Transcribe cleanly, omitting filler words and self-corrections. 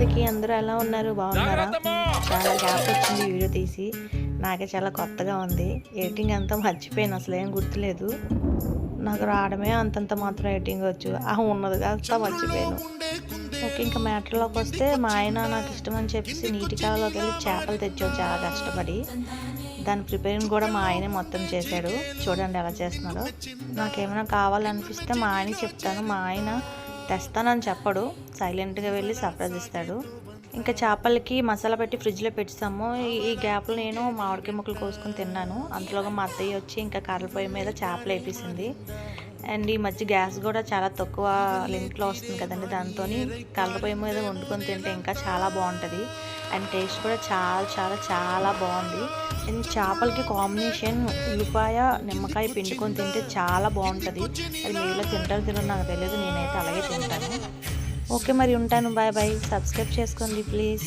అందరికీ. అందరూ ఎలా ఉన్నారు? బాగున్నారా? చాలా గ్యాప్ వచ్చింది వీడియో తీసి. నాకే చాలా కొత్తగా ఉంది. ఎడిటింగ్ అంతా మర్చిపోయాను, అసలు ఏం గుర్తులేదు. నాకు రావడమే అంతంత మాత్రం ఎడిటింగ్ వచ్చు. ఉన్నది కాస్త మర్చిపోయాను. ఓకే, ఇంకా మ్యాటర్లోకి వస్తే మా ఆయన నాకు ఇష్టం అని చెప్పేసి నీటి కాలంలోకి వెళ్ళి చేపలు తెచ్చాడు చాలా కష్టపడి. దాని ప్రిపేరింగ్ కూడా మా ఆయనే మొత్తం చేశాడు. చూడండి ఎలా చేస్తున్నాడో. నాకేమైనా కావాలనిపిస్తే మా ఆయనకి చెప్తాను. మా ఆయన తెస్తానని చెప్పడు, సైలెంట్గా వెళ్ళి సర్ప్రైజ్ ఇస్తాడు. ఇంకా చేపలకి మసాలా పెట్టి ఫ్రిడ్జ్లో పెట్టాము. ఈ గ్యాప్లో నేను మామిడికాయ ముక్కలు కోసుకొని తిన్నాను. అంతలోగా మా అత్తయ్య వచ్చి ఇంకా కర్రల పొయ్యి మీద చేపలు వేపేసింది. అండ్ ఈ మధ్య గ్యాస్ కూడా చాలా తక్కువ లిమిట్లో వస్తుంది కదండి, దాంతో కర్రల పొయ్యి మీద వండుకొని తింటే ఇంకా చాలా బాగుంటుంది. అండ్ టేస్ట్ కూడా చాలా చాలా చాలా బాగుంది. అండ్ చేపలకి కాంబినేషన్ ఉల్లిపాయ నిమ్మకాయ పిండుకొని తింటే చాలా బాగుంటుంది. అది మీలో తినడం నాకు తెలియదు, నేనైతే అలాగే తింటాను. ఓకే, మరి ఉంటాను. Bye bye. సబ్స్క్రైబ్ చేసుకోండి ప్లీజ్.